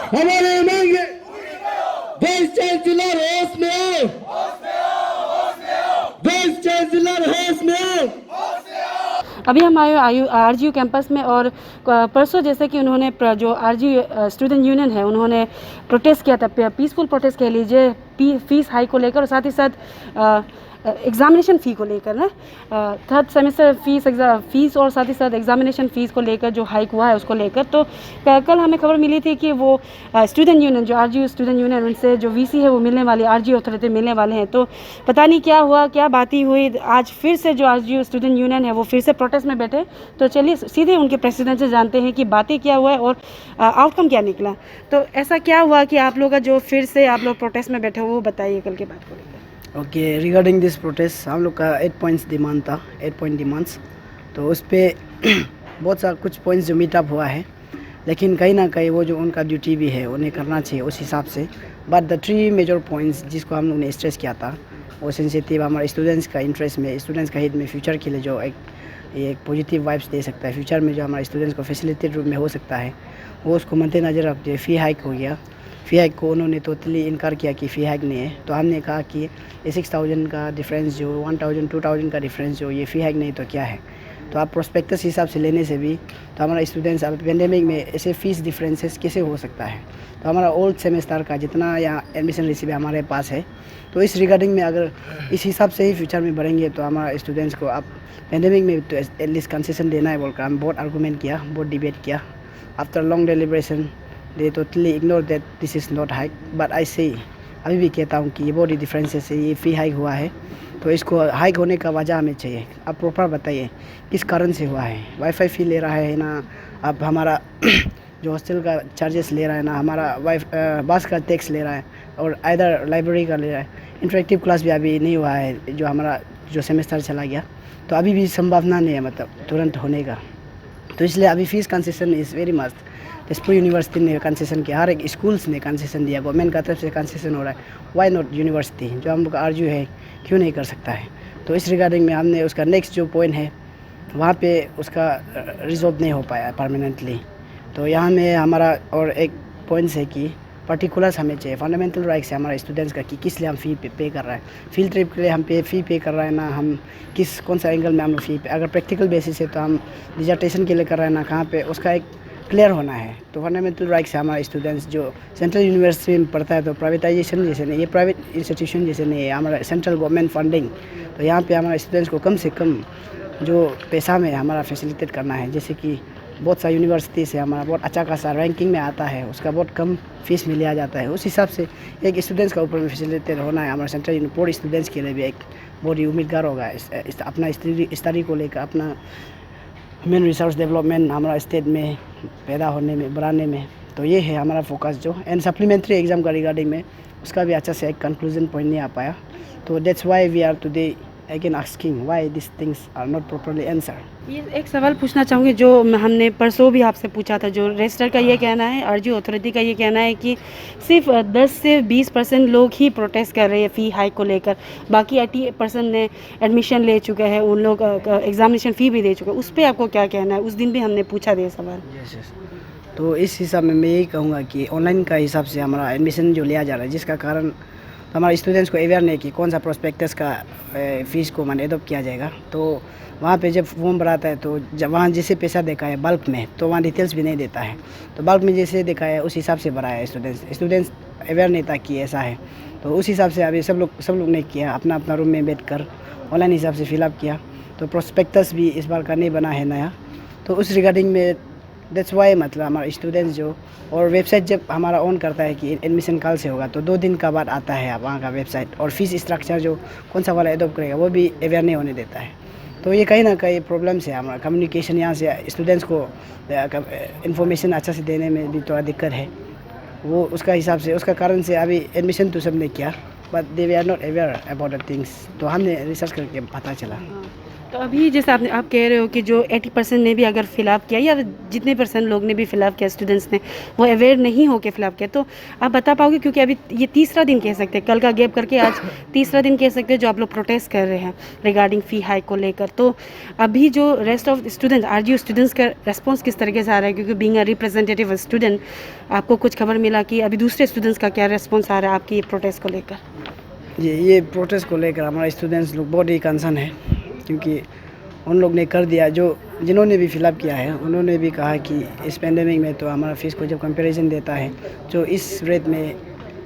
हमारे मांगे vice chancellor होश में आओ, वाइस चांसलर होश में आओ। अभी हम आए आरजीयू कैंपस में और परसों जैसे कि उन्होंने जो आरजीयू स्टूडेंट यूनियन है उन्होंने प्रोटेस्ट किया था, पीसफुल प्रोटेस्ट कह लीजिए, फीस हाई को लेकर और साथ ही साथ एग्ज़ामिनेशन फ़ी को लेकर ना, थर्ड सेमेस्टर फीस और साथ ही साथ एग्ज़ामिनेशन फ़ीस को लेकर जो हाइक हुआ है उसको लेकर। तो कल हमें खबर मिली थी कि वो स्टूडेंट यूनियन जो आरजीयू स्टूडेंट यूनियन उनसे जो वीसी है वो मिलने वाले, आरजीयू अथॉरिटी मिलने वाले हैं। तो पता नहीं क्या हुआ, क्या बातें हुई, आज फिर से जो आरजीयू स्टूडेंट यूनियन है वो फिर से प्रोटेस्ट में बैठे। तो चलिए सीधे उनके प्रेसिडेंट से जानते हैं कि बातें क्या हुआ है और आउटकम क्या निकला। तो ऐसा क्या हुआ कि आप लोग का जो फिर से आप लोग प्रोटेस्ट में बैठे हो, वो बताइए कल के बात को लेकर। ओके, रिगार्डिंग दिस प्रोटेस्ट हम लोग का 8 पॉइंट्स डिमांड था, 8 पॉइंट डिमांड्स। तो उस पर बहुत सा कुछ पॉइंट्स जो मीटअप हुआ है, लेकिन कहीं ना कहीं वो जो उनका ड्यूटी भी है उन्हें करना चाहिए उस हिसाब से। बट द 3 मेजर पॉइंट्स जिसको हम लोग ने स्ट्रेस किया था वो सेंसिटिव हमारे स्टूडेंट्स का इंटरेस्ट में, स्टूडेंट्स का हित में, फ्यूचर के लिए जो एक पॉजिटिव वाइब्स दे सकता है, फ्यूचर में जो हमारे स्टूडेंट्स को फैसिलिटेड रूप में हो सकता है, वो उसको मद्देनज़र रखते हुए फ़ी हाइक हो गया। फ़ी हाइक को उन्होंने टोटली इनकार किया कि फ़ी हाइक नहीं है। तो हमने कहा कि ये 6000 का डिफरेंस जो 1000 2000 का डिफरेंस जो ये फ़ी हाइक नहीं तो क्या है। तो आप प्रोस्पेक्टस हिसाब से लेने से भी तो हमारा स्टूडेंट्स अब पेंडेमिक में ऐसे फ़ीस डिफरेंसेस कैसे हो सकता है। तो हमारा ओल्ड सेमेस्टर का जितना यहाँ एडमिशन रिसीव हमारे पास है, तो इस रिगार्डिंग में अगर इस हिसाब से ही फ्यूचर में बढ़ेंगे तो हमारा स्टूडेंट्स को अब पेंडेमिक में तो एटलीस्ट कंसेशन देना है बोलकर हम बहुत आर्गूमेंट किया, बहुत डिबेट किया। After long deliberation they totally ignore that this is not hike. But I से अभी भी कहता हूँ कि ये बहुत ही डिफरेंसेस है, ये फ़ी हाइक हुआ है। तो इसको हाइक होने का वजह हमें चाहिए। आप प्रॉपर बताइए किस कारण से हुआ है। वाईफाई फ़ी ले रहा है ना, अब हमारा जो हॉस्टल का चार्जेस ले रहा है ना, हमारा बस का टैक्स ले रहा है, और इधर लाइब्रेरी का ले रहा है। इंटरेक्टिव क्लास भी अभी नहीं हुआ है, जो हमारा जो सेमेस्टर चला गया, तो अभी भी संभावना नहीं है मतलब तुरंत होने का। तो इसलिए अभी fees concession is very must. Tezpur university ने कंसेशन किया, हर एक स्कूल्स ने कंसेशन दिया, गवर्नमेंट का तरफ से कंसेशन हो रहा है। वाई नॉट यूनिवर्सिटी जो हम लोग का आरजू है क्यों नहीं कर सकता है। तो इस रिगार्डिंग में हमने उसका नेक्स्ट जो पॉइंट है वहाँ पे उसका रिजॉल्व नहीं हो पाया परमानेंटली। तो यहाँ में हमारा और एक पॉइंट्स है कि पर्टिकुलर्स हमें चाहिए, फंडामेंटल राइट्स है हमारा स्टूडेंट्स का कि किस लिए हम फ़ी पे कर रहे हैं। फील्ड ट्रिप के लिए हम फ़ी पे कर रहे हैं ना, हम कौन सा एंगल में हम लोग फ़ी पे, अगर प्रैक्टिकल बेसिस है तो हम डिजर्टेशन के लिए कर रहे हैं ना, कहाँ पे उसका एक क्लियर होना है। तो फंडामेंटल राइट्स है हमारा स्टूडेंट्स जो सेंट्रल यूनिवर्सिटी में पढ़ता है, तो प्राइवेटाइजेशन जैसे नहीं, ये प्राइवेट इंस्टीट्यूशन जैसे नहीं है, हमारा सेंट्रल गवर्नमेंट फंडिंग। तो यहाँ पे हमारे स्टूडेंट्स को कम से कम जो पैसा में हमारा फैसिलिटेट करना है। जैसे कि बहुत सा यूनिवर्सिटी से हमारा बहुत अच्छा खासा रैंकिंग में आता है, उसका बहुत कम फीस में लिया जाता है। उस हिसाब से एक स्टूडेंट्स का ऊपर में फैसिलिटेट होना है हमारा सेंट्रल पूरे स्टूडेंट्स के लिए भी एक बहुत ही उम्मीदगार होगा अपना स्टडी को लेकर, अपना ह्यूमन रिसोर्स डेवलपमेंट हमारा स्टेट में पैदा होने में, बढ़ाने में। तो ये है हमारा फोकस जो एंड सप्लीमेंट्री एग्ज़ाम का रिगार्डिंग में उसका भी अच्छा से एक कंक्लूजन पॉइंट नहीं आ पाया। तो that's why we are today again asking why this things are not properly answered. ये एक सवाल पूछना चाहूँगी जो हमने परसों भी आपसे पूछा था। जो रजिस्टर का ये कहना है, आरजीयू अथॉरिटी का ये कहना है कि सिर्फ 10 से 20% लोग ही प्रोटेस्ट कर रहे हैं फ़ी हाइक को लेकर, बाकी 80% ने एडमिशन ले चुके हैं, उन लोग एग्ज़ामिनेशन फ़ी भी दे चुके हैं। उस पर आपको क्या कहना है? उस दिन भी हमने पूछा था ये सवाल। तो इस हिसाब में मैं यही कहूँगा कि ऑनलाइन का हिसाब से हमारा एडमिशन जो लिया जा रहा है, जिसका कारण हमारे स्टूडेंट्स को अवेयर नहीं कि कौन सा प्रोस्पेक्टस का फ़ीस को मैंने एडोप्ट किया जाएगा। तो वहाँ पे जब फॉर्म भराता है तो जब वहाँ जैसे पैसा देखा है बल्क में, तो वहाँ डिटेल्स भी नहीं देता है। तो बल्क में जैसे देखा है उस हिसाब से भरा है स्टूडेंट्स अवेयर नहीं था कि ऐसा है। तो उस हिसाब से अभी सब लोग ने किया, अपना अपना रूम में बैठ कर ऑनलाइन हिसाब से फिलअप किया। तो प्रोस्पेक्टस भी इस बार का नहीं बना है नया। तो उस रिगार्डिंग में दैट्स वाई मतलब हमारा स्टूडेंट्स जो, और वेबसाइट जब हमारा ऑन करता है कि एडमिशन कल से होगा, तो 2 दिन का बाद आता है वहाँ का वेबसाइट, और फीस स्ट्रक्चर जो कौन सा वाला एडोप्ट करेगा वो भी अवेयर नहीं होने देता है। तो ये कहीं ना कहीं प्रॉब्लम्स है हमारा कम्युनिकेशन, यहाँ से स्टूडेंट्स को इन्फॉर्मेशन अच्छा से देने में भी थोड़ा दिक्कत है। वो उसका हिसाब से उसका कारण से अभी एडमिशन तो सब ने किया, but they we are not aware about the things. तो हमने रिसर्च करके पता चला। तो अभी जैसे आप कह रहे हो कि जो 80% ने भी अगर फिलअप किया या जितने % लोग ने भी फिलअप किया स्टूडेंट्स ने, वो अवेयर नहीं होकर फिलअप किया, तो आप बता पाओगे, क्योंकि अभी ये तीसरा दिन कह सकते हैं, कल का गैप करके आज तीसरा दिन कह सकते हैं जो आप लोग प्रोटेस्ट कर रहे हैं रिगार्डिंग फ़ी हाइक को लेकर। तो अभी जो rest of students RGU students का रेस्पॉन्स किस तरीके से आ रहा है, क्योंकि बीइंग अ रिप्रेजेंटेटिव स्टूडेंट आपको कुछ खबर मिला कि अभी दूसरे स्टूडेंट्स का क्या रेस्पॉन्स आ रहा है आपकी ये प्रोटेस्ट को लेकर? जी, ये प्रोटेस्ट को लेकर हमारे स्टूडेंट्स लोग बहुत ही कंसर्न है, क्योंकि उन लोग ने कर दिया, जिन्होंने भी फिलअप किया है उन्होंने भी कहा कि इस पेंडेमिक में तो हमारा फीस को जब कंपैरिजन देता है जो इस रेट में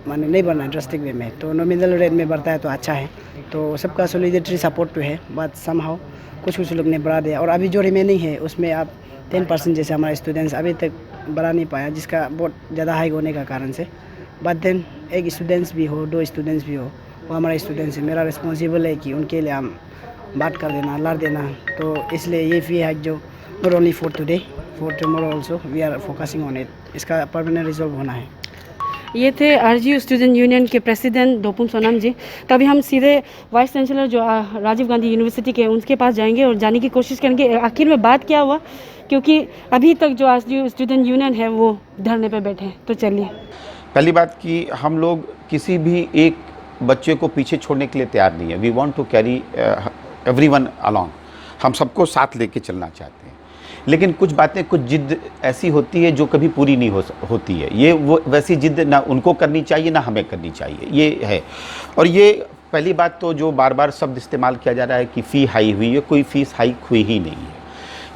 माने नहीं बढ़ना ड्रास्टिक वे में, तो नॉमिनल रेट में बढ़ता है तो अच्छा है। तो सबका सॉलिडेटरी सपोर्ट तो है, बट समहाउ कुछ लोग ने बढ़ा दिया, और अभी जो रिमेनिंग है उसमें आप 10% जैसे हमारे स्टूडेंट्स अभी तक बढ़ा नहीं पाया, जिसका बहुत ज़्यादा हाई होने का कारण से। बट देन एक स्टूडेंट्स भी हो, 2 स्टूडेंट्स भी हो, वो हमारे स्टूडेंट्स है, मेरा रिस्पॉन्सिबल है कि उनके लिए हम बात कर देना, लड़ देना। तो इसलिए ये फी हाइक जो not only for today, for tomorrow also we are focusing on it, इसका परमानेंट रिजॉल्व होना है। ये थे आरजीयू स्टूडेंट यूनियन के प्रेसिडेंट दोपुम सोनाम जी। तो अभी हम सीधे वाइस चांसलर जो राजीव गांधी यूनिवर्सिटी के उनके पास जाएंगे और जानने की कोशिश करेंगे आखिर में बात क्या हुआ, क्योंकि अभी तक जो आरजीयू स्टूडेंट यूनियन है वो धरने पे बैठे हैं। तो चलिए, पहली बात कि हम लोग किसी भी एक बच्चे को पीछे छोड़ने के लिए तैयार नहीं है। We want to carry everyone along, हम सबको साथ लेके चलना चाहते हैं। लेकिन कुछ बातें, कुछ जिद ऐसी होती है जो कभी पूरी नहीं होती है। ये वो वैसी जिद ना उनको करनी चाहिए ना हमें करनी चाहिए, ये है। और ये पहली बात तो जो बार बार शब्द इस्तेमाल किया जा रहा है कि फ़ी हाई हुई है, कोई फ़ीस हाई हुई ही नहीं है।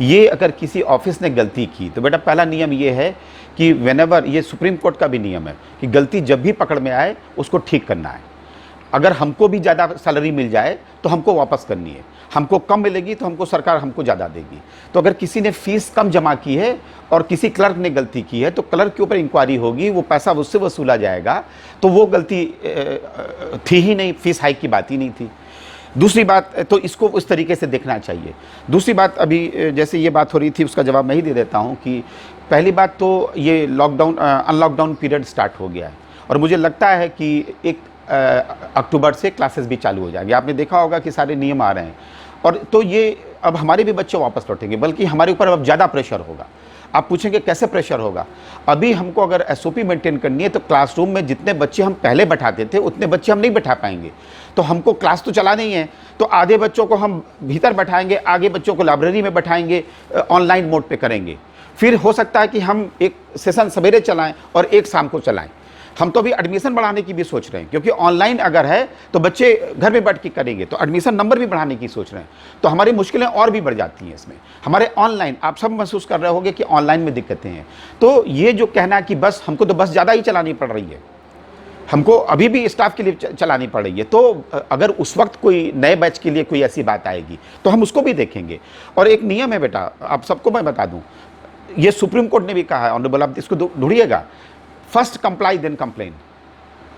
ये अगर किसी ऑफिस ने गलती की तो बेटा पहला नियम ये है कि व्हेनेवर, ये सुप्रीम कोर्ट का भी नियम है कि गलती जब भी पकड़ में आए उसको ठीक करना है। अगर हमको भी ज़्यादा सैलरी मिल जाए तो हमको वापस करनी है, हमको कम मिलेगी तो हमको सरकार हमको ज़्यादा देगी। तो अगर किसी ने फ़ीस कम जमा की है और किसी क्लर्क ने गलती की है तो क्लर्क के ऊपर इंक्वायरी होगी, वो पैसा उससे वसूला जाएगा। तो वो गलती थी ही नहीं, फ़ीस हाइक की बात ही नहीं थी। दूसरी बात, तो इसको उस तरीके से देखना चाहिए। दूसरी बात, अभी जैसे ये बात हो रही थी उसका जवाब मैं ही दे देता हूँ कि पहली बात तो ये लॉकडाउन, अनलॉकडाउन पीरियड स्टार्ट हो गया है और मुझे लगता है कि 1 अक्टूबर से क्लासेस भी चालू हो जाएंगे। आपने देखा होगा कि सारे नियम आ रहे हैं, और तो ये अब हमारे भी बच्चे वापस लौटेंगे, बल्कि हमारे ऊपर अब ज़्यादा प्रेशर होगा। आप पूछेंगे कैसे प्रेशर होगा? अभी हमको अगर एसओपी मेंटेन करनी है तो क्लासरूम में जितने बच्चे हम पहले बैठाते थे उतने बच्चे हम नहीं बैठा पाएंगे। तो हमको क्लास तो चलाना ही है, तो आधे बच्चों को हम भीतर बैठाएंगे, आगे बच्चों को लाइब्रेरी में बैठाएंगे, ऑनलाइन मोड पे करेंगे। फिर हो सकता है कि हम एक सेशन सवेरे चलाएं और एक शाम को चलाएं। हम तो अभी एडमिशन बढ़ाने की भी सोच रहे हैं, क्योंकि ऑनलाइन अगर है तो बच्चे घर में बैठ के करेंगे, तो एडमिशन नंबर भी बढ़ाने की सोच रहे हैं। तो हमारी मुश्किलें और भी बढ़ जाती हैं इसमें। हमारे ऑनलाइन, आप सब महसूस कर रहे होंगे कि ऑनलाइन में दिक्कतें हैं। तो ये जो कहना कि बस हमको तो बस ज़्यादा ही चलानी पड़ रही है, हमको अभी भी स्टाफ के लिए चलानी पड़ रही है, तो अगर उस वक्त कोई नए बैच के लिए कोई ऐसी बात आएगी तो हम उसको भी देखेंगे। और एक नियम है बेटा, आप सबको मैं बता दूँ, ये सुप्रीम कोर्ट ने भी कहा है, ऑनरेबल, आप इसको ढूंढिएगा, फर्स्ट कंप्लाई देन कंप्लेन।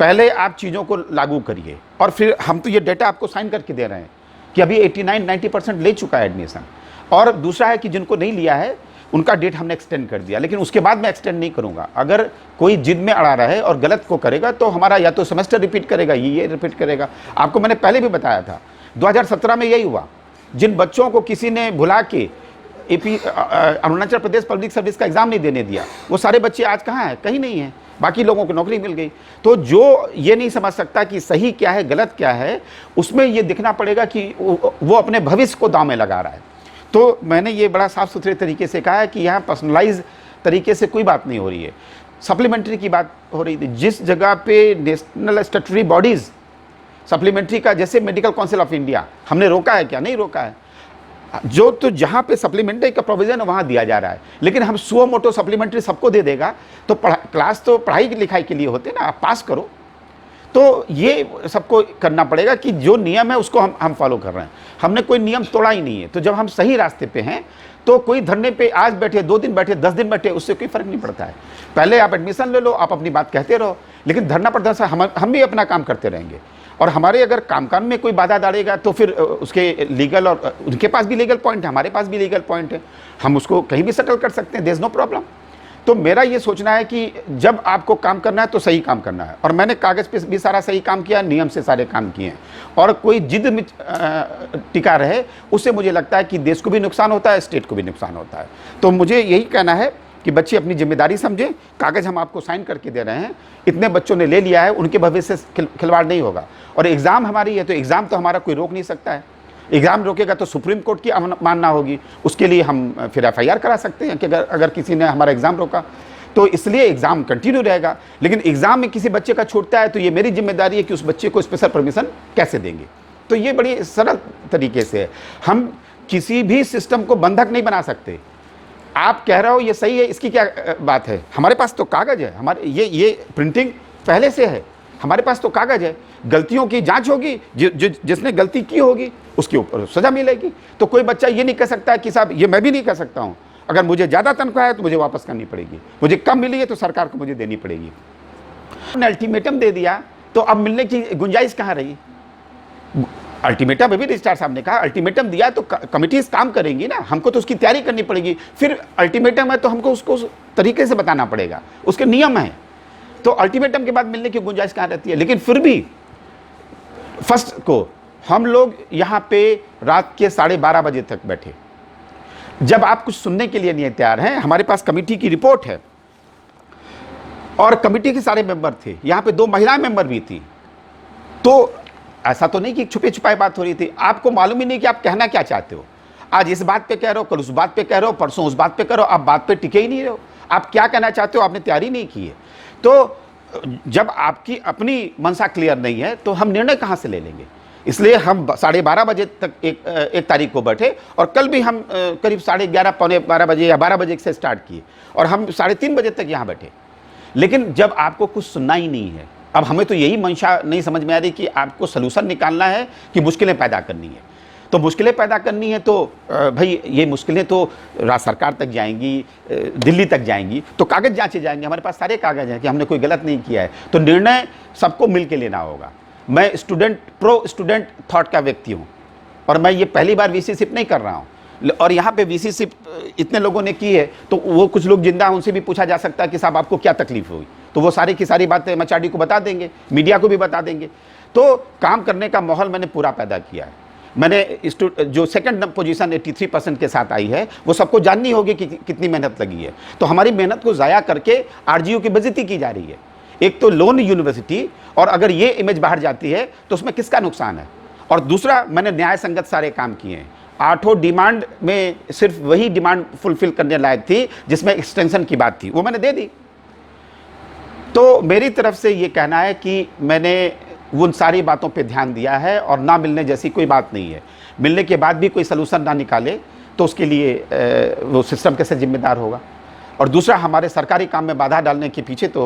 पहले आप चीज़ों को लागू करिए, और फिर हम तो ये डेटा आपको साइन करके दे रहे हैं कि अभी 89-90% ले चुका है एडमिशन। और दूसरा है कि जिनको नहीं लिया है उनका डेट हमने एक्सटेंड कर दिया, लेकिन उसके बाद मैं एक्सटेंड नहीं करूँगा। अगर कोई जिद में अड़ा रहे और गलत को करेगा तो हमारा या तो सेमेस्टर रिपीट करेगा, ये रिपीट करेगा। आपको मैंने पहले भी बताया था, 2017 में यही हुआ। जिन बच्चों को किसी ने भुला के अरुणाचल प्रदेश पब्लिक सर्विस का एग्ज़ाम नहीं देने दिया, वो सारे बच्चे आज कहाँ हैं? कहीं नहीं हैं, बाकी लोगों को नौकरी मिल गई। तो जो ये नहीं समझ सकता कि सही क्या है गलत क्या है, उसमें ये दिखना पड़ेगा कि वो अपने भविष्य को दांव में लगा रहा है। तो मैंने ये बड़ा साफ सुथरे तरीके से कहा है कि यहाँ पर्सनलाइज तरीके से कोई बात नहीं हो रही है। सप्लीमेंट्री की बात हो रही थी, जिस जगह पे नेशनल स्टैट्यूटरी बॉडीज़ सप्लीमेंट्री का, जैसे मेडिकल काउंसिल ऑफ इंडिया, हमने रोका है क्या? नहीं रोका है। जो तो जहाँ पे सप्लीमेंट्री का प्रोविज़न है वहाँ दिया जा रहा है, लेकिन हम सुओ मोटो सप्लीमेंट्री सबको दे देगा तो क्लास तो पढ़ाई लिखाई के लिए होते ना, आप पास करो। तो ये सबको करना पड़ेगा कि जो नियम है उसको हम फॉलो कर रहे हैं, हमने कोई नियम तोड़ा ही नहीं है। तो जब हम सही रास्ते पे हैं तो कोई धरने पे आज बैठे, 2 दिन बैठे, 10 दिन बैठे, उससे कोई फ़र्क नहीं पड़ता है। पहले आप एडमिशन ले लो, आप अपनी बात कहते रहो, लेकिन धरना प्रदर्शन हम भी अपना काम करते रहेंगे। और हमारे अगर काम में कोई बाधा डालेगा तो फिर उसके लीगल, और उनके पास भी लीगल पॉइंट है, हमारे पास भी लीगल पॉइंट है, हम उसको कहीं भी सेटल कर सकते हैं, देयर इज़ नो प्रॉब्लम। तो मेरा ये सोचना है कि जब आपको काम करना है तो सही काम करना है, और मैंने कागज़ पे भी सारा सही काम किया, नियम से सारे काम किए हैं, और कोई जिद में टिका रहे उससे मुझे लगता है कि देश को भी नुकसान होता है, स्टेट को भी नुकसान होता है। तो मुझे यही कहना है कि बच्चे अपनी जिम्मेदारी समझें। कागज़ हम आपको साइन करके दे रहे हैं, इतने बच्चों ने ले लिया है, उनके भविष्य से खिलवाड़ नहीं होगा। और एग्ज़ाम हमारी है तो एग्ज़ाम तो हमारा कोई रोक नहीं सकता है। एग्ज़ाम रोकेगा तो सुप्रीम कोर्ट की मानना होगी, उसके लिए हम फिर FIR करा सकते हैं कि अगर किसी ने हमारा एग्ज़ाम रोका। तो इसलिए एग्ज़ाम कंटिन्यू रहेगा, लेकिन एग्ज़ाम में किसी बच्चे का छूटता है तो ये मेरी जिम्मेदारी है कि उस बच्चे को स्पेशल परमिशन कैसे देंगे। तो ये बड़ी सरल तरीके से है, हम किसी भी सिस्टम को बंधक नहीं बना सकते। आप कह रहे हो ये सही है, इसकी क्या बात है? हमारे पास तो कागज़ है, हमारे ये प्रिंटिंग पहले से है, हमारे पास तो कागज़ है। गलतियों की जांच होगी, जिसने गलती की होगी उसके ऊपर सज़ा मिलेगी। तो कोई बच्चा ये नहीं कह सकता कि साहब, ये मैं भी नहीं कह सकता हूँ, अगर मुझे ज़्यादा तनख्वाह है तो मुझे वापस करनी पड़ेगी, मुझे कम मिली है तो सरकार को मुझे देनी पड़ेगी। अल्टीमेटम दे दिया तो अब मिलने की गुंजाइश कहाँ रही? अल्टीमेटम अभी रजिस्ट्रार साहब ने कहा अल्टीमेटम दिया तो कमिटीज काम करेंगी ना, हमको तो उसकी तैयारी करनी पड़ेगी। फिर अल्टीमेटम है तो हमको उसको उस तरीके से बताना पड़ेगा, उसके नियम हैं। तो अल्टीमेटम के बाद मिलने की गुंजाइश कहाँ रहती है? लेकिन फिर भी फर्स्ट को हम लोग यहाँ पे रात के 12:30 बजे तक बैठे। जब आप कुछ सुनने के लिए नहीं तैयार हैं, हमारे पास कमेटी की रिपोर्ट है और कमेटी के सारे मेंबर थे, यहाँ पे 2 महिला मेंबर भी थी। तो ऐसा तो नहीं कि छुपे छुपाए बात हो रही थी, आपको मालूम ही नहीं कि आप कहना क्या चाहते हो। आज इस बात पे कह रहे हो, कल उस बात पे कह रहे हो, परसों उस बात पे कह रहे हो, आप बात पे टिके ही नहीं रहे हो। आप क्या कहना चाहते हो आपने तैयारी नहीं की है। तो जब आपकी अपनी मंशा क्लियर नहीं है तो हम निर्णय कहाँ से ले लेंगे? इसलिए हम 12:30 बजे तक एक तारीख को बैठे और कल भी हम करीब 11:30 पौने 12 बजे या 12 बजे से स्टार्ट किए और हम 3:30 बजे तक यहाँ बैठे। लेकिन जब आपको कुछ सुनना ही नहीं है, अब हमें तो यही मंशा नहीं समझ में आ रही कि आपको सलूशन निकालना है कि मुश्किलें पैदा करनी है। तो मुश्किलें पैदा करनी है तो भाई ये मुश्किलें तो राज्य सरकार तक जाएंगी, दिल्ली तक जाएंगी, तो कागज़ जांचे जाएंगे। हमारे पास सारे कागज़ हैं कि हमने कोई गलत नहीं किया है। तो निर्णय सबको मिल के लेना होगा। मैं प्रो स्टूडेंट थॉट का व्यक्ति हूँ और मैं ये पहली बार VC शिप नहीं कर रहा हूँ। और यहाँ पे VC शिप इतने लोगों ने की है तो वो कुछ लोग जिंदा हैं, उनसे भी पूछा जा सकता है कि साहब आपको क्या तकलीफ हुई, तो वो सारी की सारी बातें MHRD को बता देंगे, मीडिया को भी बता देंगे। तो काम करने का माहौल मैंने पूरा पैदा किया है। मैंने जो सेकंड पोजीशन 83% के साथ आई है वो सबको जाननी होगी कि कितनी मेहनत लगी है। तो हमारी मेहनत को ज़ाया करके RGU की बेइज्जती की जा रही है। एक तो लोन यूनिवर्सिटी, और अगर ये इमेज बाहर जाती है तो उसमें किसका नुकसान है? और दूसरा, मैंने न्याय संगत सारे काम किए हैं। 8 डिमांड में सिर्फ वही डिमांड फुलफिल करने लायक थी जिसमें एक्सटेंशन की बात थी, वो मैंने दे दी। तो मेरी तरफ से ये कहना है कि मैंने उन सारी बातों पे ध्यान दिया है और ना मिलने जैसी कोई बात नहीं है। मिलने के बाद भी कोई सलूशन ना निकाले तो उसके लिए वो सिस्टम कैसे जिम्मेदार होगा? और दूसरा, हमारे सरकारी काम में बाधा डालने के पीछे तो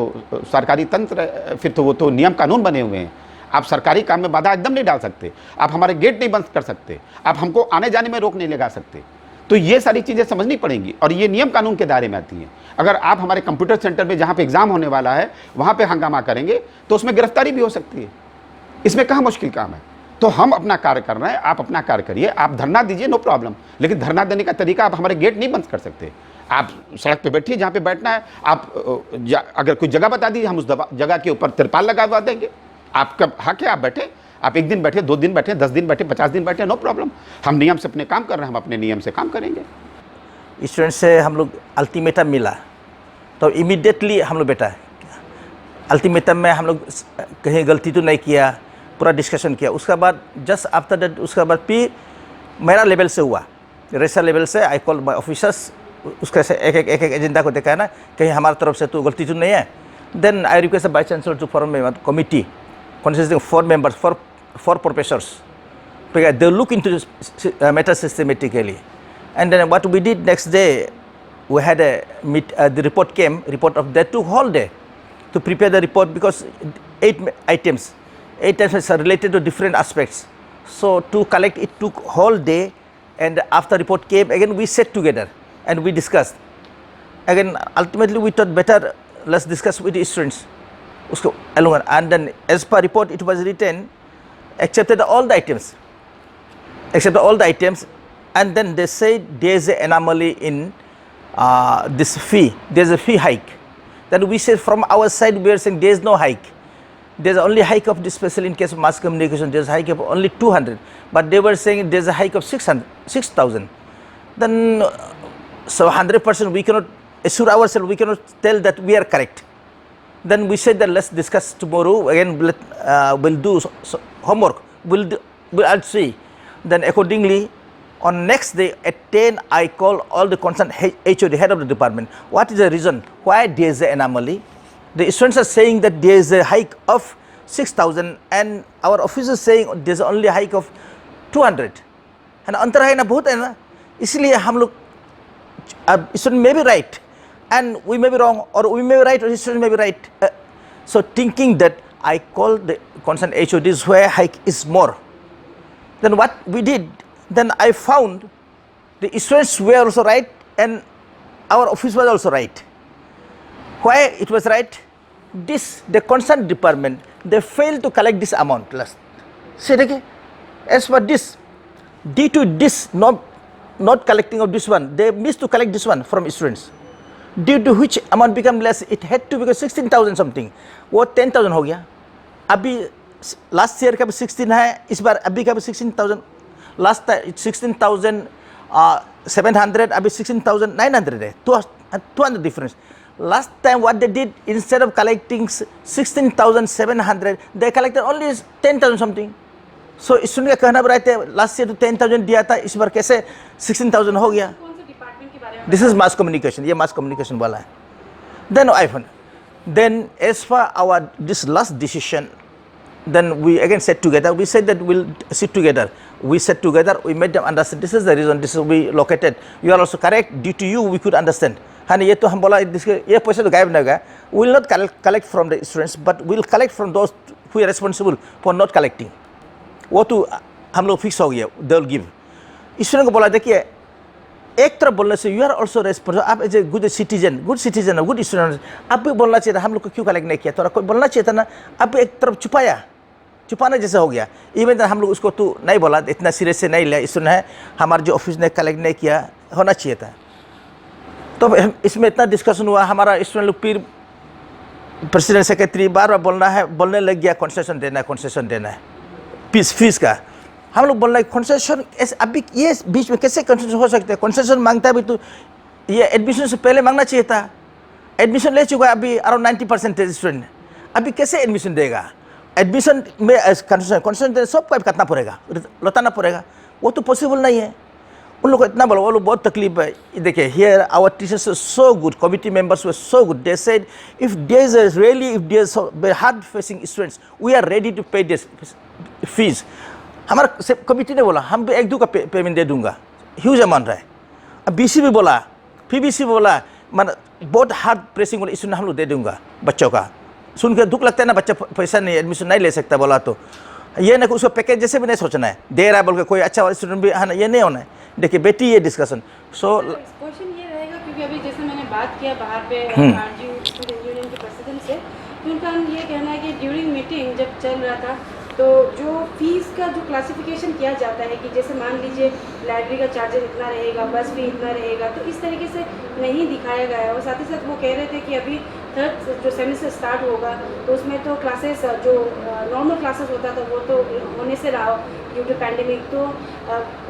सरकारी तंत्र, फिर तो वो तो नियम कानून बने हुए हैं। आप सरकारी काम में बाधा एकदम नहीं डाल सकते, आप हमारे गेट नहीं बंद कर सकते, आप हमको आने जाने में रोक नहीं लगा सकते। तो ये सारी चीज़ें समझनी पड़ेंगी और ये नियम कानून के दायरे में आती हैं। अगर आप हमारे कंप्यूटर सेंटर में जहाँ पे एग्ज़ाम होने वाला है वहाँ पे हंगामा करेंगे तो उसमें गिरफ्तारी भी हो सकती है। इसमें कहाँ मुश्किल काम है? तो हम अपना कार्य कर रहे हैं, आप अपना कार्य करिए। आप धरना दीजिए, नो प्रॉब्लम, लेकिन धरना देने का तरीका आप हमारे गेट नहीं बंद कर सकते। आप सड़क पे बैठिए जहाँ पे बैठना है। आप अगर कोई जगह बता दीजिए, हम उस जगह के ऊपर तिरपाल लगा देंगे। आपका हक है, आप बैठे, आप 1 दिन बैठे, 2 दिन बैठे, 10 दिन बैठे, 50 दिन बैठे, नो प्रॉब्लम। हम नियम से अपने काम कर रहे हैं, हम अपने नियम से काम करेंगे। स्टूडेंट से हम लोग अल्टीमेटम मिला तो इमीडिएटली हम लोग बैठा। अल्टीमेटम में हम लोग कहीं गलती तो नहीं किया, पूरा डिस्कशन किया। उसके बाद जस्ट आफ्टर दैट, उसके बाद भी मेरा लेवल से हुआ, रेसा लेवल से आई कॉल माई ऑफिसर्स, उसके से एक एक एजेंडा को देखा है ना, कहीं हमारी तरफ से तो गलती तो नहीं है। Then I request vice chancellor to form a committee consisting of 4 members, 4 professors. They look into this matter systematically. And then what we did next day, we had the report came, report of that took whole day to prepare the report because 8 items are related to different aspects. So to collect it took whole day, and after report came, again we sat together and we discussed. Again, ultimately we thought better, let's discuss with the students. And then as per report it was written, accepted all the items, and then they said there is an anomaly in this fee, there's a fee hike. Then we say from our side we are saying there is no hike. There's only hike of this, especially in case of mass communication, there's a hike of only 200. But they were saying there's a hike of 6,000. Then, so 100% we cannot assure ourselves, we cannot tell that we are correct. Then we said that let's discuss tomorrow again. We'll do homework. I'll see. Then accordingly, on next day at 10, I call all the concerned HOD, head of the department. What is the reason why there is an anomaly? The students are saying that there is a hike of 6,000 and our officers saying there is only a hike of 200. And अंतर है ना बहुत है ना, इसलिए हम लोग student may be right and we may be wrong, or we may be right or student may be right. So thinking that, I call the concerned HODs where hike is more. Then what we did, then I found the students were also right and our office was also right. Why it was right? The concerned department, they failed to collect this amount last. Say it again. As for this, due to this not collecting of this one, they missed to collect this one from students. Due to which amount become less, it had to become 16,000 something. वो 10,000 हो गया. अभी last year का भी 16 है, इस बार अभी का भी 16,000. Last time 16,700, अभी 16,900 है. 200 difference. Last time what they did, instead of collecting 16,700, they collected only 10,000 something. So student का कहना रहता है last year तो 10,000 दिया था, इस बार कैसे 16,000 हो गया? This is mass communication. ये mass communication वाला है. Then as for our this last decision, then we again sat together. We said that we'll sit together. We sat together. We made them understand. This is the reason. This will be located. You are also correct. Due to you, we could understand. हाँ ये तो हम बोला ये पैसा तो गायब नहीं होगा. We will not collect from the students, but we will collect from those who are responsible for not collecting. वो तो हम लोग फिक्स हो गया. They will give. स्टूडेंट को बोला देखिए एक तरफ बोलने से यू आर ऑल्सो रेस्पॉन्सिबल, आप as a good citizen good student, आप भी बोलना चाहिए था हम लोग को क्यों कलेक्ट नहीं किया, थोड़ा कोई बोलना चाहिए था ना. आप एक तरफ छुपाना जैसे हो गया. इवन हम लोग उसको तो नहीं बोला, इतना सीरियस से नहीं लिया. स्टूडेंट है हमारे जो ऑफिस ने कलेक्ट नहीं किया, होना चाहिए था. तो इसमें इतना डिस्कशन हुआ. हमारा स्टूडेंट लोग फिर प्रेसिडेंट सेक्रेटरी बार बोलने लग गया कंसेशन देना है फीस का. हम लोग बोल रहे हैं कंसेशन, अभी ये बीच में कैसे कंसेशन हो सकते हैं? कंसेशन मांगता है भी तो ये एडमिशन से पहले मांगना चाहिए था. एडमिशन ले चुका है अभी अराउंड 90% स्टूडेंट, अभी कैसे एडमिशन देगा? एडमिशन में कंसेशन सबको करना पड़ेगा, लौटाना पड़ेगा. वो तो पॉसिबल नहीं है. उन लोग को इतना बोला, वो लोग बहुत तकलीफ है. देखिए here our teachers are so good, committee members were so good. They said if there is really hard facing students, we are ready to pay this fees. हमारा कमिटी ने बोला हम भी 1-2 का पेमेंट दे दूंगा, ह्यूज अमाउंट है. अब BC भी बोला, पीबीसी बोला, मतलब बहुत हार्ड प्रेसिंग बोला स्टूडेंट हम लोग दे दूंगा. बच्चों का सुन के दुख लगता है ना, बच्चा पैसा नहीं एडमिशन नहीं ले सकता बोला तो ये ना उसको पैकेज जैसे भी नहीं सोचना है. दे रहा है बोल के कोई अच्छा स्टूडेंट भी है ना, ये नहीं होना है. देखिए बेटी ये डिस्कशन. सो क्वेश्चन ये रहेगा क्योंकि अभी जैसे मैंने बात किया बाहर पे आरजीयू स्टूडेंट यूनियन के प्रेसिडेंट से, तो उनका ये कहना है कि ड्यूरिंग मीटिंग जब चल रहा था तो जो फीस का जो क्लासिफिकेशन किया जाता है कि जैसे मान लीजिए लाइब्रेरी का चार्जेस इतना रहेगा, बस फी इतना रहेगा, तो इस तरीके से नहीं दिखाया गया है. और साथ ही साथ वो कह रहे थे कि अभी थर्ड जो सेमेस्टर स्टार्ट होगा तो उसमें तो क्लासेस जो नॉर्मल क्लासेस होता था वो तो होने से रहा ड्यू टू पैंडेमिक, तो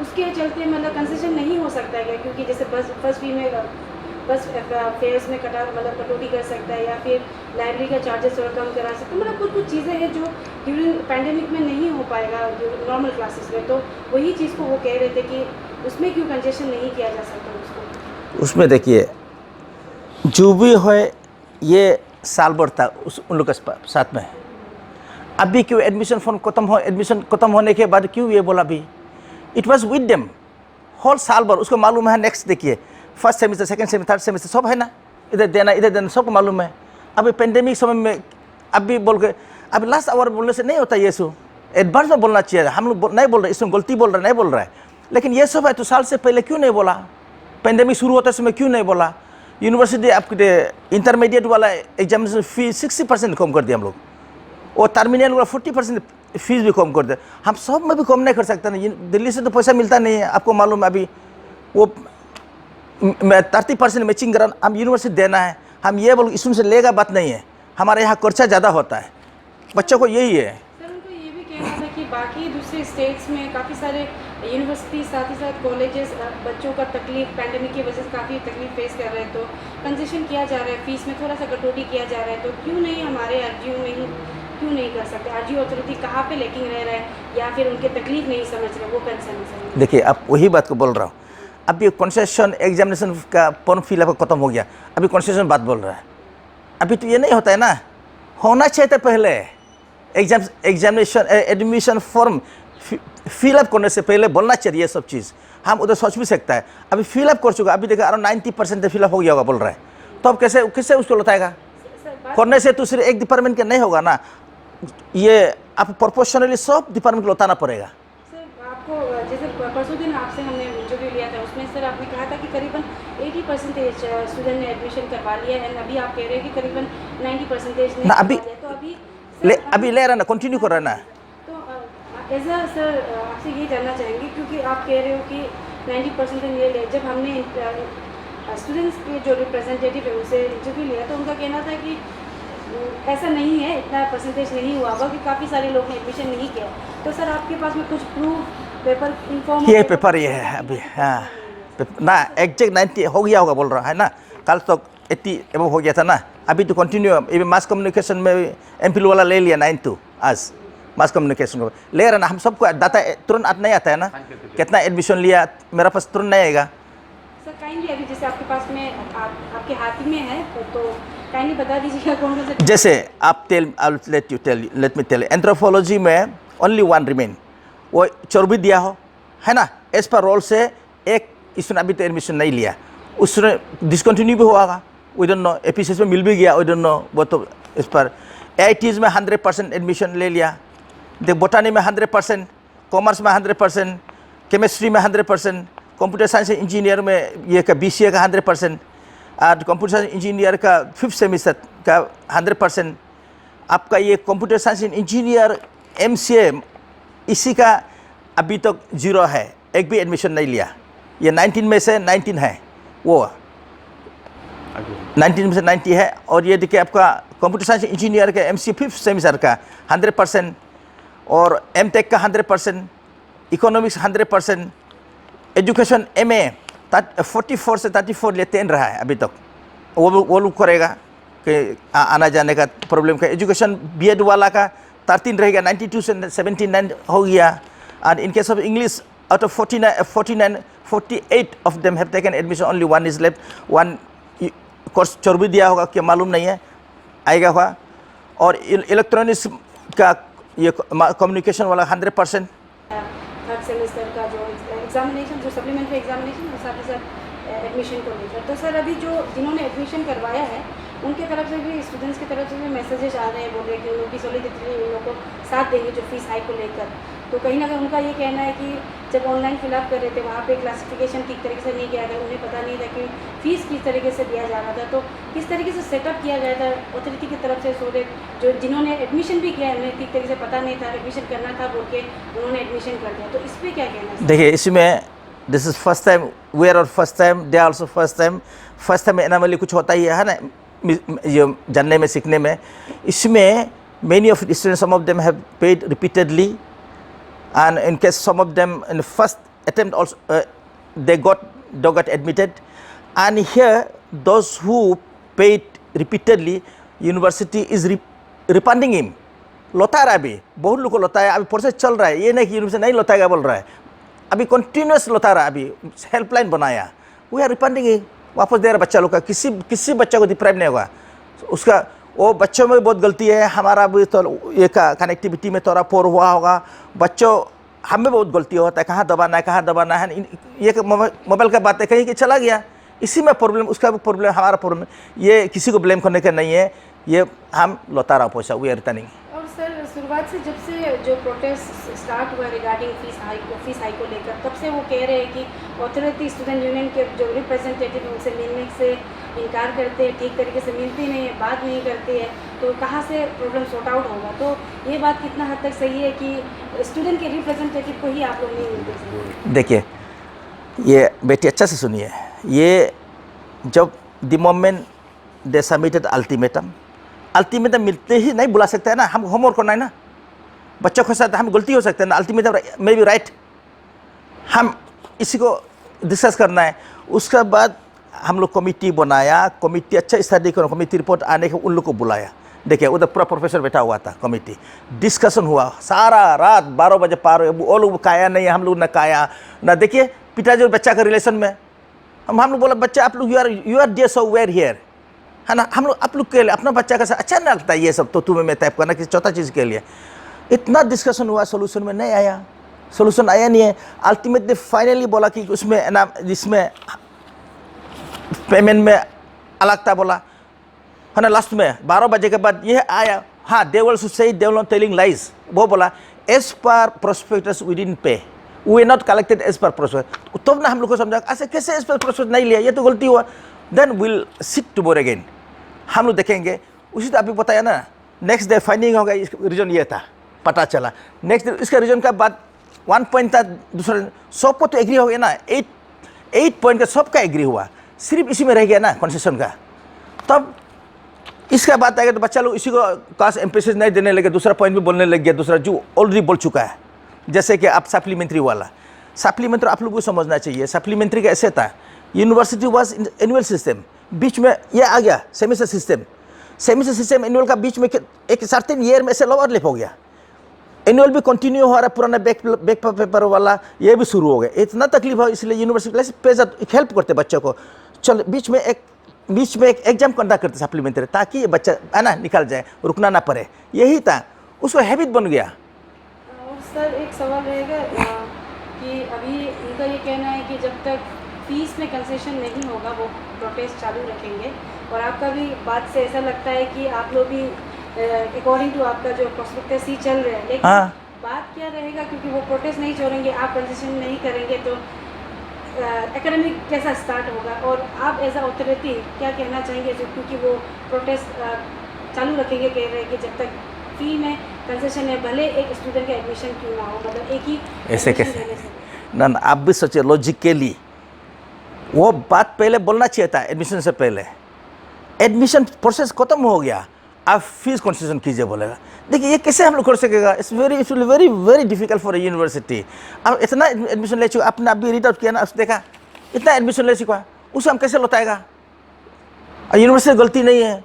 उसके चलते मतलब कंसेशन नहीं हो सकता है क्या? क्योंकि जैसे बस फी में बस फेयर्स में कटौती कर सकता है या फिर लाइब्रेरी का चार्जेस थोड़ा कम करा सकता है. मतलब कुछ चीज़ें हैं जो ड्यूरिंग पैंडेमिक में नहीं हो पाएगा नॉर्मल क्लासेस में. तो वही चीज़ को वो कह रहे थे कि उसमें क्यों कंसेशन नहीं किया जा सकता उसको. उसमें देखिए जो भी है ये साल भर था उन लोग के साथ में. अभी क्यों एडमिशन फॉर्म खत्म होने के बाद क्यों ये बोला? भी it was with them whole साल भर. उसको मालूम है नेक्स्ट देखिए first semester, second semester, third semester सब है ना, इधर देना सबको मालूम है. अभी पेंडेमिक समय में अभी बोल के अभी लास्ट आवर बोलने से नहीं होता. ये सब एडवांस में बोलना चाहिए. हम लोग नहीं बोल रहे, इसमें गलती बोल रहे नहीं बोल रहा है, लेकिन ये सब है तो साल से पहले क्यों नहीं बोला? पेंडेमिक शुरू होता समय क्यों नहीं बोला? यूनिवर्सिटी आपके इंटरमीडिएट वाला एग्जामिनेशन फीस 60% कम कर दिया हम लोग, और टर्मिनल वाला 40% फीस भी कम कर दिया. हम सब में भी कम नहीं कर सकते ना. दिल्ली से तो पैसा मिलता नहीं है, आपको मालूम है. अभी वो 30% मैचिंग ग्रांट हम यूनिवर्सिटी देना है, हम ये बोल स्टूडेंट से लेगा बात नहीं है, हमारे यहाँ खर्चा ज़्यादा होता है, बच्चों को यही है। सर उनको ये भी कहना था कि बाकी दूसरे स्टेट्स में काफ़ी सारे यूनिवर्सिटी साथ ही साथ कॉलेजेस बच्चों का तकलीफ पैंडेमिक की वजह से काफ़ी तकलीफ फेस कर रहे हैं, तो कंसेशन किया जा रहा है, फीस में थोड़ा सा कटौती किया जा रहा है, तो क्यों नहीं हमारे आरजीयू में ही क्यों नहीं कर सकते? आरजीयू अथॉरिटी कहाँ पे लेकिन रह रहा है या फिर उनके तकलीफ नहीं समझ रहे, वो कंसर्न है। देखिए अब वही बात को बोल रहा हूँ, अभी कंसेशन एग्जामिनेशन का फॉर्म फिलअप खत्म हो गया, अभी कंसेशन बात बोल रहा है, अभी तो ये नहीं होता है ना, होना चाहिए था पहले एग्जामिनेशन एडमिशन फॉर्म फिलअप करने से पहले बोलना चाहिए ये सब चीज़, हम उधर सोच भी सकता है। अभी फिलअप कर चुका, अभी देखा अराउंड 90% फिलअप हो गया होगा बोल रहा है, तो अब कैसे कैसे उसको लौटाएगा? करने से तो सिर्फ एक डिपार्टमेंट का नहीं होगा ना, ये आप प्रोपोर्शनली सब डिपार्टमेंट को लौटाना पड़ेगा। सर आपको जैसे परसों दिन आपसे हमने इंटरव्यू लिया था, उसमें सर आपने कहा था कि करीबन 80% स्टूडेंट ने एडमिशन करवा लिया है, अभी आप कह रहे हैं कि करीबन 90% ना अभी तो अभी ले रहा ना, कंटिन्यू कर रहा ना। तो एज अ सर आपसे ये जानना चाहेंगे, क्योंकि आप कह रहे हो कि 90% ये ले, जब हमने स्टूडेंट्स के जो रिप्रेजेंटेटिव है उनसे इंटरव्यू लिया तो उनका कहना था कि ऐसा नहीं है, इतना परसेंटेज नहीं हुआ होगा कि काफ़ी सारे लोग ने एडमिशन नहीं किया। तो सर आपके पास में कुछ प्रूफ पेपर इन्फॉर्म ये पेपर ये है अभी, हाँ ना एग्जैक्ट 90 हो गया होगा बोल रहा है ना, कल तो 80 एबव हो गया था ना, अभी तो कंटिन्यू ये मास कम्युनिकेशन में एमफिल वाला ले लिया 92 आज मास कम्युनिकेशन को ले रहा ना, हम सबको डाटा तुरंत नहीं आता है ना, कितना एडमिशन लिया मेरा पास तुरंत नहीं आएगा। सर काइंडली अभी जैसे आपके पास में आपके हाथ में है तो काइंडली बता दीजिएगा कौन कौन से। जैसे आप लेट मी टेल एंथ्रोपोलॉजी में ओनली वन रिमेन, वो चोर भी दिया हो है ना, एज पर रोल से एक स्टूडेंट अभी तो एडमिशन नहीं लिया, उसने डिसकंटिन्यू भी होगा, वी डोंट नो, एपीसीएस में मिल भी गया, वी डोंट नो, वो तो इस पर AITs में 100% एडमिशन ले लिया, देख बोटानी में 100%, कॉमर्स में 100%, केमिस्ट्री में 100%, कंप्यूटर साइंस इंजीनियर में ये का BCA का 100%, और कंप्यूटर साइंस इंजीनियर का 5th सेमेस्टर का 100%, आपका ये कंप्यूटर साइंस इंजीनियर MCA इसी का अभी तक 0 है, एक भी एडमिशन नहीं लिया, ये 19 में से 19 है, वो 19 में से 90 है। और ये देखिए आपका कंप्यूटर साइंस इंजीनियर का MCA 5th सेमेस्टर का 100% और MTech का 100%, इकोनॉमिक्स 100%, एजुकेशन MA 44 से 34 लेते हैं रहा है अभी तक, वो लोग करेगा कि आना जाने का प्रॉब्लम का। एजुकेशन B.Ed वाला का 13 रहेगा, 92 से 79 हो गया। और in case of English out of 48 of them have taken admission, only one is left, one course छोड़ भी दिया होगा, क्या मालूम नहीं है, आएगा हुआ। और इलेक्ट्रॉनिक्स का ये कम्युनिकेशन वाला 100%। थर्ड सेमेस्टर का जो एग्जामिनेशन, जो सप्लीमेंट्री एग्जामिनेशन और साथ ही साथ एडमिशन को लेकर, तो सर अभी जो जिन्होंने एडमिशन करवाया है उनके तरफ से भी, स्टूडेंट्स की तरफ से भी मैसेजेस आ रहे हैं, बोल रहे हैं कि उनकी सॉलिडिटी उन लोगों को साथ देंगे जो फीस हाइक को लेकर। तो कहीं ना कहीं उनका ये कहना है कि जब ऑनलाइन फिलअप कर रहे थे वहाँ पे क्लासिफिकेशन ठीक तरीके से नहीं किया गया, उन्हें पता नहीं था कि फ़ीस किस तरीके से दिया जा रहा था, तो किस तरीके से सेटअप किया गया था अथॉरिटी की तरफ से, सो जो जिन्होंने एडमिशन भी किया है उन्हें ठीक तरीके से पता नहीं था, एडमिशन करना था बोल के उन्होंने एडमिशन कर दिया, तो इस पर क्या कहना है? देखिए इसमें this is first time, we are first time, they also first time anomaly कुछ होता ही है ना, ये जानने में सीखने में। इसमें many of the students, some of them have paid repeatedly, and in case some of them in the first attempt also they got admitted, and here those who paid repeatedly, university is refunding him, लौटा रहा है अभी, बहुत लोग को लौटाया, अभी process चल रहा है, ये नहीं कि यूनिवर्सिटी नहीं लौटाएगा बोल रहा है, अभी कंटिन्यूस लौटा रहा है, अभी हेल्पलाइन बनाया, वी आर रिफंडिंग हिम, वापस दे रहा बच्चा लोग का, किसी बच्चा को डिप्राइव नहीं होगा उसका, वो बच्चों में बहुत गलती है, हमारा भी तो ये कनेक्टिविटी में थोड़ा पोर हुआ होगा, बच्चों हमें बहुत गलती होता है, कहाँ दबाना है, ये मोबाइल का बात है, कहीं कि चला गया, इसी में प्रॉब्लम, उसका भी प्रॉब्लम, हमारा प्रॉब्लम, ये किसी को ब्लेम करने का नहीं है, ये हम लौटा रहा पैसा, वी आर रिटर्निंग। और सर शुरुआत से जब से जो प्रोटेस्ट स्टार्ट हुआ रिगार्डिंग फीस हाइक को लेकर, तब से वो कह रहे हैं कि अथॉरिटी स्टूडेंट यूनियन के जो रिप्रेजेंटेटिव उनसे मिलने से इनकार करते हैं, ठीक तरीके से मिलती नहीं है, बात नहीं करती है, तो कहाँ से प्रॉब्लम सॉर्ट आउट होगा? तो ये बात कितना हद तक सही है कि स्टूडेंट के रिप्रेजेंटेटिव को ही आप लोग नहीं मिलते? देखिए ये बेटी अच्छा से सुनिए, ये जब the moment they submitted ultimatum मिलते ही नहीं बुला सकते हैं ना, हम होमवर्क करना है ना, बच्चों के साथ हम गलती हो सकते हैं ना, अल्टीमेटम मे बी राइट, हम इसी को डिस्कस करना है। उसके बाद हम लोग कमिटी बनाया, कमिटी अच्छा स्टडी करो, कमिटी रिपोर्ट आने के उन लोग को बुलाया। देखिए उधर पूरा प्रोफेसर बैठा हुआ था, कमिटी डिस्कशन हुआ सारा रात 12 बजे पार हुए, वो लोग खाया नहीं, हम लोग ना खाया ना। देखिए पिताजी और बच्चा का रिलेशन में हम लोग बोला बच्चा आप लोग you are dear so where here, है ना, हम लोग आप लोग के लिए अपना बच्चा का अच्छा नहीं लगता ये सब, तो तुम्हें मैं टाइप करना किसी चौथा चीज़ के लिए। इतना डिस्कशन हुआ, सोल्यूशन में नहीं आया, सोल्यूशन आया नहीं है। अल्टीमेटली फाइनली बोला कि उसमें ना, जिसमें पेमेंट में अलग था बोला, है ना, लास्ट में 12 बजे के बाद ये आया। हाँ, they will say they will not telling lies, वो बोला as per prospectus we didn't pay, we are not collected as per prospectus. तब ना हम लोग को समझा ऐसे कैसे एज पर प्रोस्पेक्टस नहीं लिया, ये तो गलती हुआ। Then will sit tomorrow again, हम लोग देखेंगे। उसी तो अभी बताया ना, नेक्स्ट डे फाइंडिंग होगा, रीजन ये था, पता चला। नेक्स्ट डे इसका रीजन का बाद 1 पॉइंट था, दूसरा सबको तो एग्री हो गया ना, 8 पॉइंट का सबका एग्री हुआ, सिर्फ इसी में रह गया ना कंसेशन का। तब इसका बात आएगा तो बच्चा लोग इसी को खास एम्फेसिस नहीं देने लगे, दूसरा पॉइंट भी बोलने लग गया, दूसरा जो ऑलरेडी बोल चुका है। जैसे कि आप सप्लीमेंट्री वाला, सप्लीमेंट्री आप लोगों को समझना चाहिए। सप्लीमेंट्री का ऐसे था, यूनिवर्सिटी वाज एनुअल सिस्टम, बीच में ये आ गया सेमेस्टर सिस्टम एनुअल का बीच में एक सर्टेन ईयर में से ओवरलैप हो गया। एनुअल भी कंटिन्यू हो रहा है, पुराना बैक पेपर वाला ये भी शुरू हो गया। इतना तकलीफ हो, इसलिए यूनिवर्सिटी हेल्प करते बच्चों को, चल बीच में एक एग्जाम कंडक्ट करते सप्लीमेंट्री, ताकि ये बच्चा है ना निकल जाए, रुकना ना पड़े। यही था, उसको हैबिट बन गया। और सर एक सवाल रहेगा कि अभी इनका ये कहना है कि जब तक फीस में कंसेशन नहीं होगा वो प्रोटेस्ट चालू रखेंगे, और आपका भी बात से ऐसा लगता है कि आप लोग भी अकॉर्डिंग टू आपका जो प्रोस्पेक्टस ही चल रहा है, लेकिन बात क्या रहेगा, क्योंकि वो प्रोटेस्ट नहीं छोड़ेंगे, आप कंसेशन नहीं करेंगे तो एकेडमिक कैसा स्टार्ट होगा, और आप एज अ अथॉरिटी क्या कहना चाहेंगे, जो क्योंकि वो प्रोटेस्ट चालू रखेंगे, कह रहे हैं कि जब तक फी में कंसेशन है, भले एक स्टूडेंट का एडमिशन क्यों ना हो, मतलब एक ही ऐसे कैसे ना, आप भी सोचिए लॉजिकली, वो बात पहले बोलना चाहिए था एडमिशन से पहले। एडमिशन प्रोसेस खत्म हो गया, आप फीस कंसेशन कीजिए बोलेगा। देखिए ये कैसे हम लोग कर सकेगा, it's very very difficult for a university. अब इतना एडमिशन ले चुका, आपने अभी रीड आउट किया ना, देखा इतना एडमिशन ले चुका, उसे हम कैसे लौटाएगा, यूनिवर्सिटी गलती नहीं है।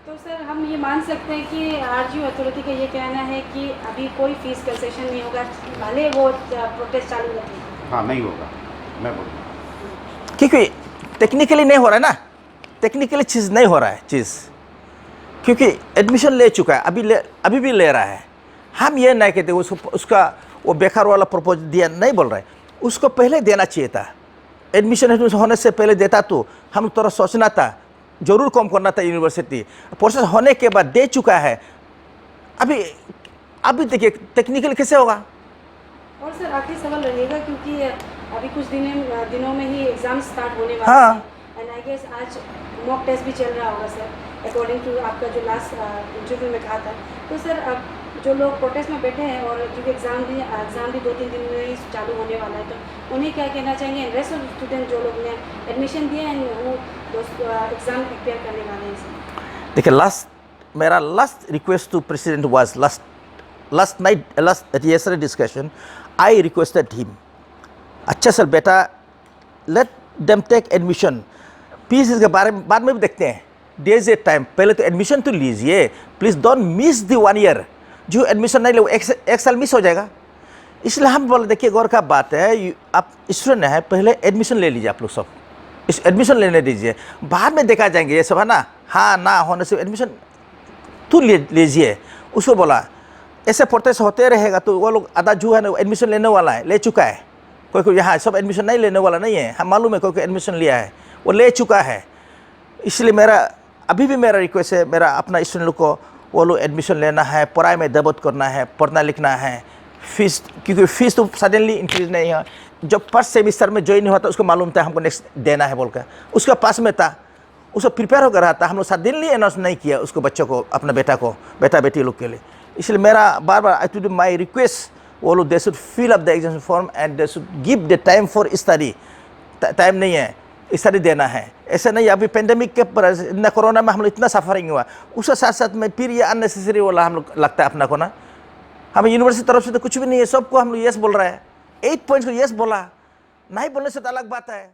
तो सर हम ये मान सकते हैं कि आरजीयू अथॉरिटी का ये कहना है कि अभी कोई फीस कंसेशन नहीं होगा, भले वो प्रोटेस्ट चालू रखें। हाँ, नहीं होगा, मैं बोलूँ, क्योंकि टेक्निकली नहीं हो रहा है ना, टेक्निकली चीज़ नहीं हो रहा है चीज़, क्योंकि एडमिशन ले चुका है, अभी भी ले रहा है। हम ये नहीं कहते उसका वो बेकार वाला प्रपोज दिया, नहीं बोल रहे, उसको पहले देना चाहिए था। एडमिशन होने से पहले देता तो हम थोड़ा सोचना था, जरूर कम करना था। यूनिवर्सिटी प्रोसेस होने के बाद दे चुका है, अभी देखिए टेक्निकल कैसे होगा। और सर आखिरी सवाल रहेगा, क्योंकि अभी कुछ दिनों में ही एग्जाम स्टार्ट होने वाले हाँ। हैं, एंड आई गेस आज मॉक टेस्ट भी चल रहा होगा सर, अकॉर्डिंग टू आपका जो लास्ट इंटरव्यू में कहा था। तो सर अब जो लोग प्रोटेस्ट में बैठे हैं, और क्योंकि एग्ज़ाम भी 2-3 दिन में ही चालू होने वाला है, तो उन्हें क्या कहना चाहेंगे, रेस्ट ऑफ स्टूडेंट जो लोग ने एडमिशन दिया है वो एग्ज़ाम प्रिपेयर करने वाले हैं सर? देखिए मेरा last request to president was last yesterday discussion, I requested him, अच्छा सर बेटा, let them take admission, fees इसके बारे में बाद में भी देखते हैं, डेज ए टाइम, पहले तो एडमिशन तो लीजिए please, don't miss the 1 year. जो एडमिशन नहीं ले एक साल मिस हो जाएगा। इसलिए हम बोले देखिए गौर का बात है, आप स्टूडेंट हैं, पहले एडमिशन ले लीजिए, आप लोग सब इस एडमिशन लेने दीजिए, बाद में देखा जाएंगे ये सब, है ना। हाँ ना होने से एडमिशन तो लीजिए। उसको बोला ऐसे प्रोटेस्ट होते रहेगा तो वो लोग आधा जो है ना एडमिशन लेने वाला है, ले चुका है, कोई यहाँ सब एडमिशन नहीं लेने वाला नहीं है, हम मालूम है कोई एडमिशन लिया है, वो ले चुका है। इसलिए अभी भी मेरा रिक्वेस्ट है, मेरा अपना स्टूडेंट लोग को, वो लोग एडमिशन लेना है, पढ़ाई में दबत करना है, पढ़ना लिखना है। फीस क्योंकि फीस तो सडनली इंक्रीज नहीं है, जब फर्स्ट सेमिस्टर में ज्वाइन हुआ था उसको मालूम था हमको नेक्स्ट देना है बोलकर, उसका पास में था, उसको प्रिपेयर होकर रहा था। हम लोग सडनली अनाउंस नहीं किया उसको, बच्चों को, अपना बेटा बेटी लोग के लिए। इसलिए मेरा बार बार I to do my request, वो लोग they should fill up the exam form and they should give the time for study. Time नहीं है, स्टडी देना है। ऐसा नहीं अभी पेंडेमिक के पर न कोरोना में हम लोग इतना सफरिंग हुआ, उसके साथ साथ में फिर ये अननेसेसरी वाला हम लोग लगता है अपना को ना। हमें यूनिवर्सिटी तरफ से तो कुछ भी नहीं है, सबको हम लोग यस बोल रहा है। 8 पॉइंट्स को यस बोला, नहीं बोलने से तो अलग बात है।